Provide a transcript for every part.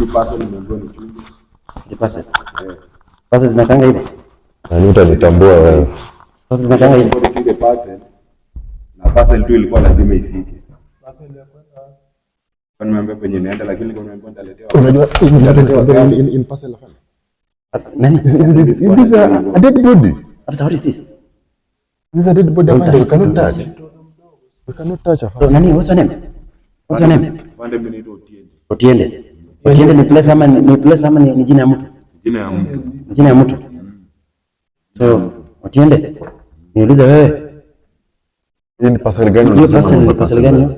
pasa nimeambiwa nichunge. Ni pasa. Pasa zinakanga ile. Na utanitambua wewe. Pasa zinakanga ile. Nichunge pasa. Na pasa tu ilikuwa lazima ifike. Pasa ile kwenda. Kwa nimeambia penye nienda lakini nilikuwa nimeambiwa nitaletewa. Unajua in pasa la fanya. Nani? This a dead body. After what is this? This is a dead body. You cannot touch. You cannot touch. So nani, what's your name? What's your name? Pande mimi ni Otiende. Otiende. Otiende ni place ama ni jina ya mtu? Jina ya mtu. Jina ya mtu. So Otiende. Niulize wewe. Hii ni pasa gani? Hiyo pasa gani hiyo?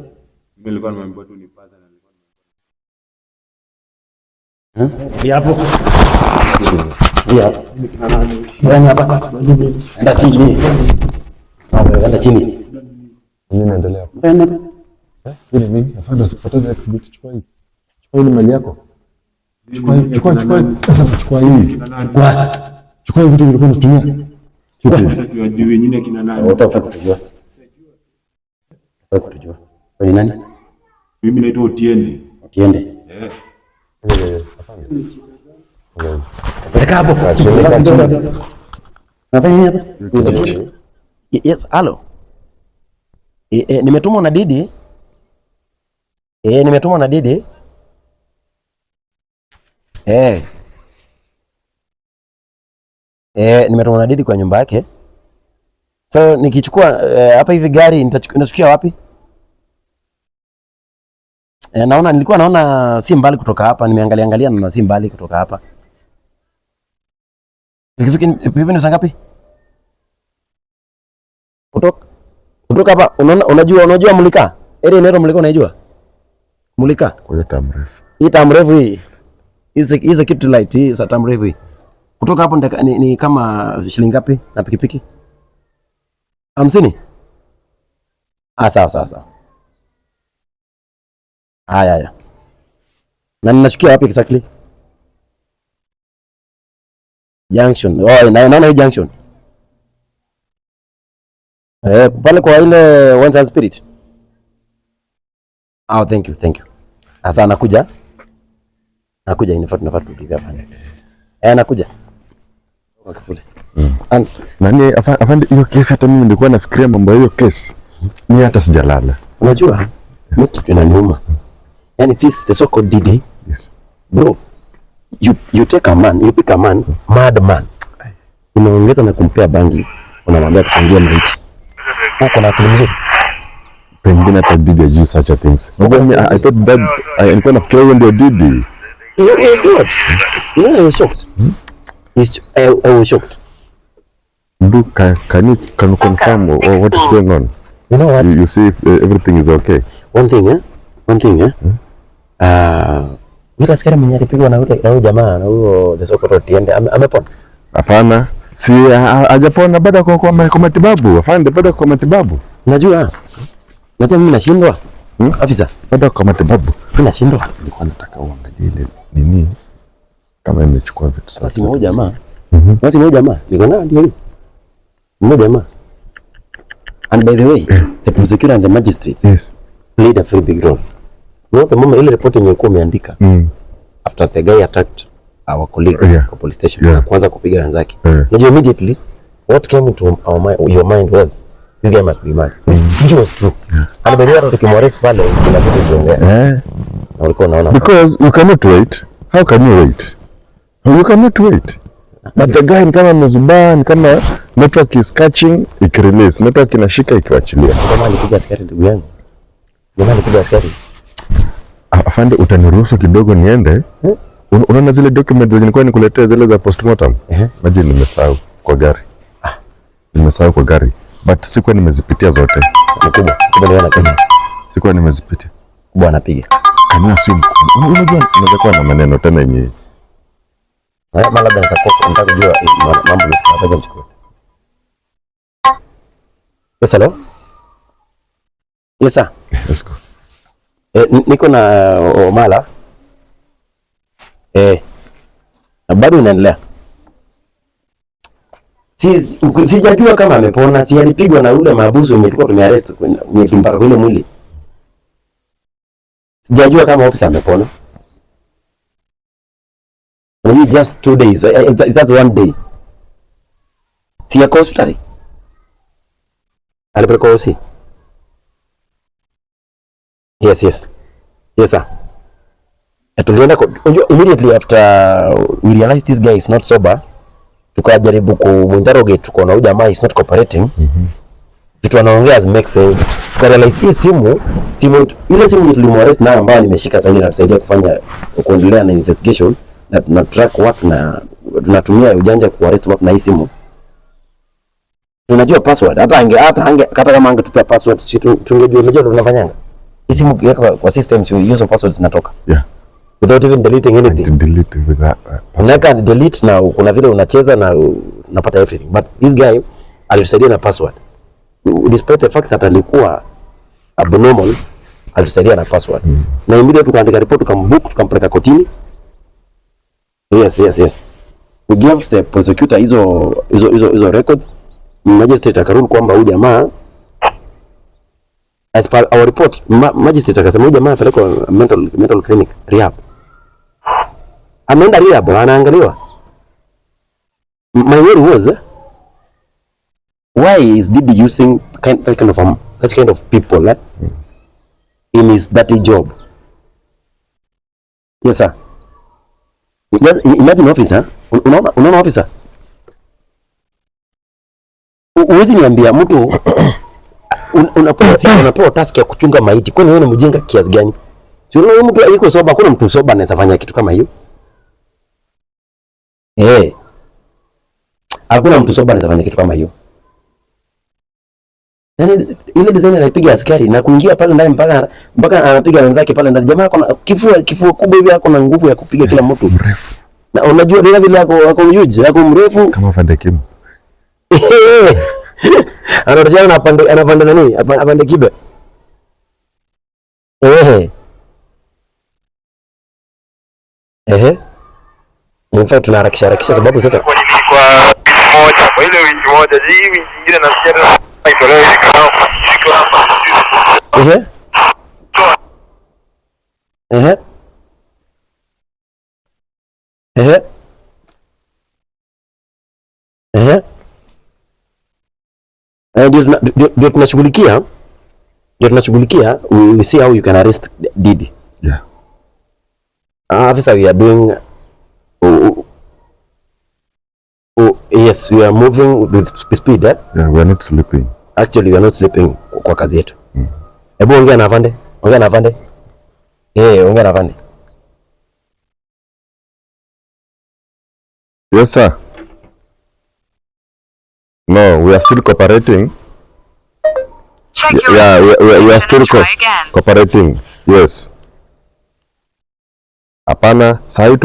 Mimi nilikuwa nimeambiwa tu ni pasa na nilikuwa hapo. Bwana hapa. Enda chini. Enda chini. Nini naendelea? Bwana. Hili nini? Afande usipoteze exhibit, chukua hii. Chukua hii mali yako. Chukua. Sasa chukua hii. Chukua hivi vitu vilikuwa unatumia. hata siwajui wengine kina nani. Utafaa kutujua. Kutujua. Wewe ni nani? Mimi naitwa Otiende. Otiende. Afande. Peleka hapo. Nafanya nini hapa? Yes, hello. Nimetumwa na Didi. Nimetumwa na Didi. Nimetumwa na Didi kwa nyumba yake. So nikichukua hapa hivi gari nitachukia wapi? Nilikuwa naona si mbali kutoka hapa, nimeangalia na si mbali kutoka hapa. Nikifika hivi ni saa ngapi? Kutoka hapa unajua Mulika? Eneo Mulika unaijua? Mulika? Kwa tamrefu. Hii tamrefu hii. Hizi kitu light hii sa tamrefu hii. Kutoka hapo ni kama shilingi ngapi na pikipiki? 50? Sawa. Haya. Na ninashukia wapi exactly? Junction. Naona hii junction. Pale kwa ile One Spirit. Thank you. Sasa nakuja inafaa tulive hapa. Nakuja. Kwa kifule. Nani afande hiyo kesi hata mimi nilikuwa nafikiria mambo hiyo kesi. Mimi hata sijalala. Unajua? Mimi kitu inaniuma. Yani this the so called Didi. Yes. Bro. You take a man, you pick a man, mad man. Unaongeza na kumpea bangi, unamwambia kuchangia maiti. Uko na akili nzuri. Pengine hata Didi such a things. I thought that nilikuwa nafikiria wewe ndio Didi. It's not. I was shocked. I was shocked. Look, can you confirm what is going on? You know what? You see if everything is okay. One thing. Yule askari mwenye alipigwa na huyo jamaa na huyo the so-called Otiende amepona? Hapana. Si hajapona bado kwa matibabu. Afande bado kwa matibabu. Unajua mimi nashindwa. Afisa, bado kwa matibabu. Mimi nashindwa. Nilikuwa nataka uangalie ile nini kama imechukua vitu sawa. Basi mmoja jamaa. Basi mmoja jamaa. Niko na ndio hii. Mmoja jamaa. And by the way, the prosecutor and the magistrate played a very big role. No, the moment ile report yenye ilikuwa imeandika after the guy attacked our colleague kwa police station kwanza kupiga wenzake. Unajua immediately what came into your mind was this guy must be mad. Which was true. And by the way tukimwarrest pale kuna kitu kiongea. Na walikuwa naona because you cannot wait. How can you wait? You cannot wait. But the guy kama amezubaa, kama network is catching, ikirelease, network inashika ikiwachilia. Kama alipiga askari ndugu yangu. Jamaa alipiga askari. Afande utaniruhusu kidogo niende? Unaona zile documents zenye nilikuwa nikuletea zile za postmortem? Maji nimesahau kwa gari. Nimesahau kwa gari. But sikuwa nimezipitia zote. Mkubwa ndio anapenda. Sikuwa nimezipitia. Kubwa anapiga. Kanua simu. Unajua unaweza kuwa na maneno tena yenyewe. Mara labda nataka kujua mambo yanataka kuchukua. Yes, hello? Yes, sir. Let's go. Niko na Omala. Bado inaendelea. Sijajua kama amepona, si alipigwa na ule mabusu yenye tulikuwa tumearrest kwenye kimbara kule mwili. Sijajua kama ofisa amepona. na you just 2 days. That's 1 day. Si ya hospitali. Alipelekwa hosi. Yes. Yes sir. Tulienda immediately after we realized this guy is not sober. Tukajaribu kuminterrogate, tukaona huyu jamaa is not cooperating. Vitu anaongea as make sense. Tukarealize hii simu ile simu tulimwarrest na ambayo nimeshika sasa na tusaidia kufanya kuendelea na investigation na track watu na tunatumia ujanja kuarrest watu na hii simu. Tunajua password. Hata kama angetupia password tungejua unajua tunafanyanga. Hii simu kwa systems hizo passwords zinatoka. Yeah. Without even deleting anything. Delete with that. Unaweka delete na kuna vile unacheza na unapata everything. But this guy alitusaidia na password. Despite the fact that alikuwa abnormal, alitusaidia na password. Na immediately tukaandika report, tukambook, tukampeleka kotini. Yes. We gave the prosecutor hizo records. Magistrate akarudi kwamba huyu jamaa, as per our report, magistrate akasema huyu jamaa apelekwa mental clinic rehab. Ameenda rehab, anaangaliwa. My worry was why is Diddy using such kind of people in his dirty job? Yes sir. Just imagine officer, unaona officer, uwezi niambia mtu unapewa task ya kuchunga maiti, kwani wewe ni mjinga kiasi gani? Si unaona mtu yuko soba, hakuna mtu soba anaweza fanya kitu kama hiyo. Hakuna mtu soba anaweza fanya kitu kama hiyo. Yaani ile design anapiga askari na kuingia pale ndani mpaka anapiga wenzake pale ndani. Jamaa kuna kifua kubwa hivi, ako na nguvu ya kupiga kila mtu. Mrefu. Na unajua ndio vile ako huge, ako mrefu kama Van de Kim. Anataka anapanda nani? Apande kibe. In fact tunaharakisha sababu sasa kwa ile wiki moja hii wiki nyingine na sijana itolewe hivi kanao ndio tunashughulikia, we see how you can arrest Diddy. Yeah. Officer, we are doing yes, we are moving with speed. Yeah, we are not sleeping. Actually, we are not sleeping kwa kazi yetu. Hebu ongea na afande. Ongea na afande. Yes, sir. No, we are still cooperating. Yeah, we are still cooperating. Yes. Hapana, sasa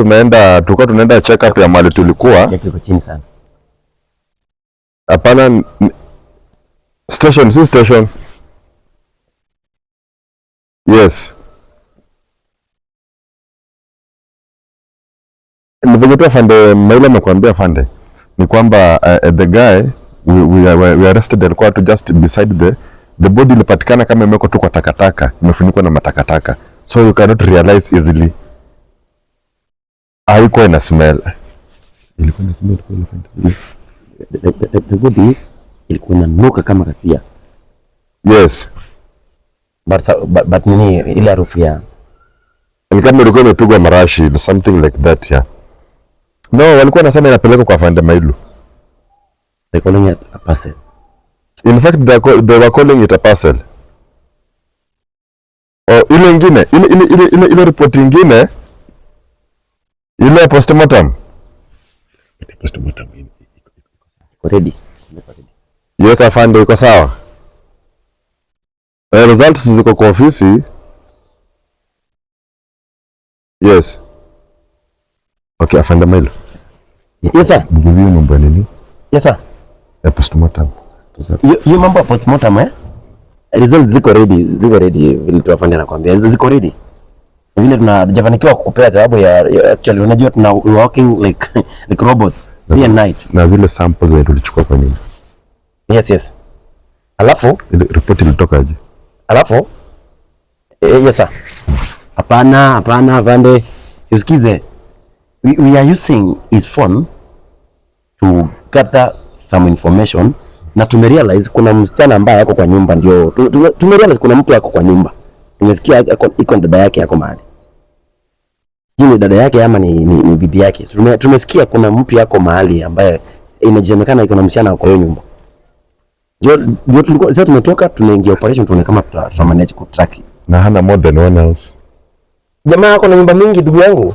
tulikuwa tunaenda check up ya mali tulikuwa. Kiko chini sana. Hapana, station. Yes. Ndio afande Maila amekwambia afande. Ni kwamba the guy we arrested alikuwa to just beside the body ilipatikana kama imeko tu kwa takataka, imefunikwa na matakataka. So you cannot realize easily. Haikuwa ina smell. Ilikuwa ina smell kwa ile. The body ilikuwa inanuka kama ghasia. Yes. But nini ile harufu ya ni kama ilikuwa imepigwa marashi, something like that, yeah. No, walikuwa nasema inapelekwa kwa afande Mailu. They calling it a parcel. In fact, they were calling it a parcel. Ile ingine, ile report ingine, ile postmortem. Iko ready. Yes, afande, iko sawa. Results ziko kwa ofisi. Yes. Okay, afande Mailu. Yes, sir. Buguzi mambo nini? Yes, sir. Ya postmortem. You mambo postmortem results ziko ready vile tuwafanya nakwambia. Ziko ready. Vile tunajafanikiwa kukupea sababu ya actually unajua tuna working like robots day and night. Na zile samples zetu tulichukua kwa nini? Yes. Alafu ile report ilitoka aje? Alafu yes, sir. Hapana afande. Usikize. we are using his phone to gather some information, na tumerealize kuna msichana ambaye yako kwa nyumba, ndio tumerealize kuna mtu yako kwa nyumba. Tumesikia iko dada yake yako mahali. Ni dada yake ama ni bibi yake. Tumesikia kuna mtu yako mahali ambaye inasemekana iko na msichana kwa hiyo nyumba. Ndio tulikuwa sasa tumetoka tunaingia operation tuone kama tutamanage ku track. Na hana more than one house. Jamaa ako na nyumba mingi ndugu yangu.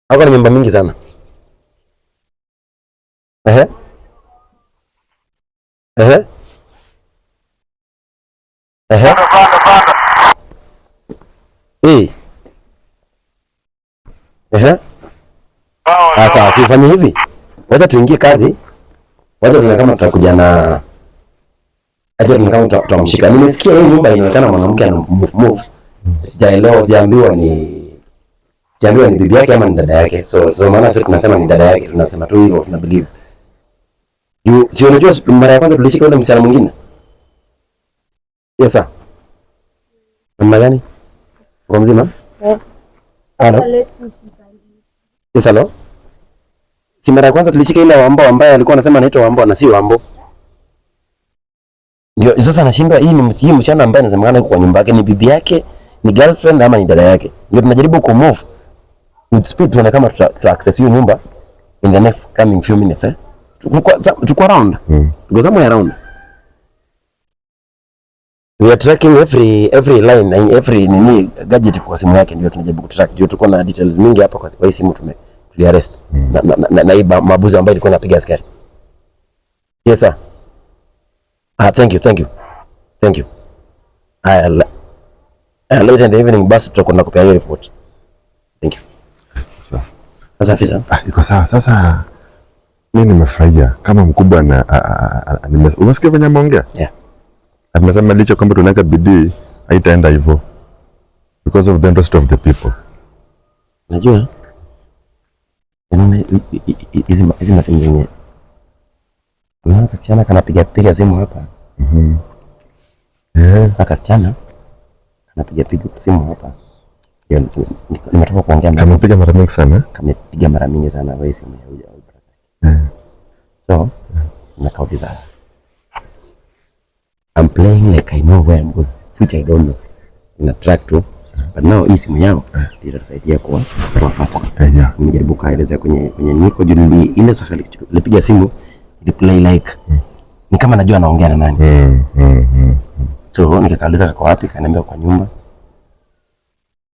Ako na nyumba mingi sana. Ehe. Ehe. Ehe. Ehe. Sasa sifanye hivi. Wacha tuingie kazi. Wacha tuone kama tutakuja na aje ni kama tutamshika. Nimesikia hii nyumba inaonekana mwanamke ana move. Sijaelewa, sijaambiwa ni bibi yake ama ni dada yake. So maana sisi tunasema ni dada yake, tunasema tu hivyo, tuna believe. Si unajua mara ya kwanza tulishika yule msichana mwingine? Yes sir. Mama gani? Kwa mzima? Hello. Yes hello. Si mara ya kwanza tulishika ile Wambo ambaye alikuwa anasema anaitwa Wambo na si Wambo. Ndio sasa anashindwa hii ni msichana ambaye anasemekana yuko kwa nyumba yake, ni bibi yake, ni girlfriend ama ni dada yake. Ndio tunajaribu ku move with speed tuone kama tuta access hiyo nyumba in the next coming few minutes tuko around. Tuko somewhere around. We are tracking every line and every gadget kwa simu yake, ndio tunajaribu kutrack. Ndio tuko na details mingi hapa kwa hii simu tuliarrest. Na hii mabuzi ambayo ilikuwa inapiga askari. Yes sir. Thank you. Later in the evening basi tutakwenda kupea hiyo report. Thank you. Sawa. Sasa afisa. Iko sawa. Sasa mimi nimefurahia kama mkubwa na umesikia venye ameongea? Yeah. Amesema licha kwamba tunaweka bidii haitaenda hivyo because of the interest of the people. Najua. Hizi masimu zenye. Kuna kasichana kanapiga simu hapa. Yeah. Kasichana kanapiga simu hapa. Nimetoka kuongea na kamepiga mara mingi sana. Kamepiga mara mingi sana kwa simu ya huyo brother. So, nakauliza. I'm playing like I know where I'm going, which I don't know. In a track too. But now hii simu yao itatusaidia kuwapata. Nimejaribu kaelezea kwenye niko juu ile sasa nilipiga simu ili play like ni kama najua anaongea na nani. So nikakauliza kako wapi, kaniambia kwa nyumba.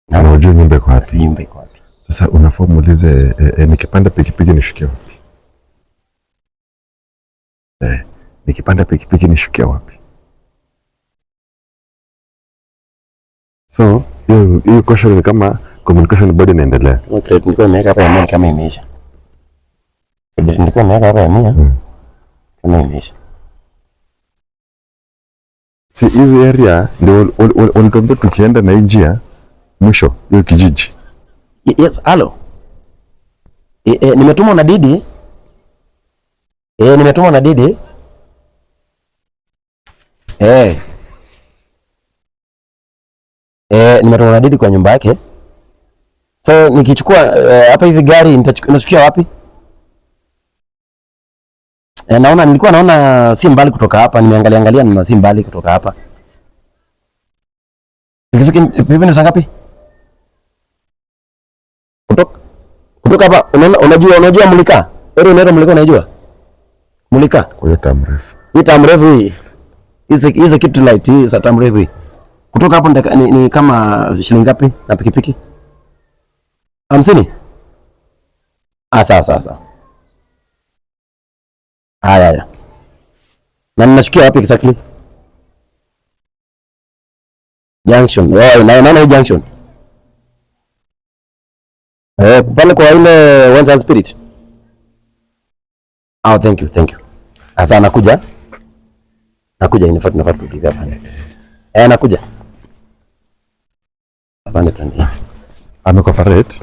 Na unajua nyumba iko wapi? Nyumba iko wapi? Sasa unafaa muulize nikipanda pikipiki nishukie wapi? Nikipanda pikipiki nishukie wapi? So hiyo question ni kama communication bado inaendelea. Okay, nilikuwa nimeweka hapa ya kama imeisha. Nilikuwa nimeweka hapa ya 100 kama imeisha. Si hizi area ndio walituambia tukienda na njia mwisho hiyo kijiji. Yes, hello. Nimetumwa na Didi. Nimetumwa na Didi. Nimetumwa na Didi kwa nyumba yake. So nikichukua hapa hivi gari nitachukia wapi? Nilikuwa naona si mbali kutoka hapa, nimeangalia na si mbali kutoka hapa. Nikifika vipi ni saa ngapi? Kutoka hapa unajua Mulika? Unaenda Mulika unajua? Mulika? Kwa hiyo tamrefu. Hii tamrefu hii. Hizi kitu light hii za tamrefu hii. Kutoka hapo ni kama shilingi ngapi na pikipiki? 50? Sawa. Haya. Na ninashukia wapi exactly? Junction. Naona junction. Pale kwa ile Wanza Spirit. Thank you. Asa nakuja inafaa turudi hapa. Nakuja. Hapana tuanze. Amecooperate.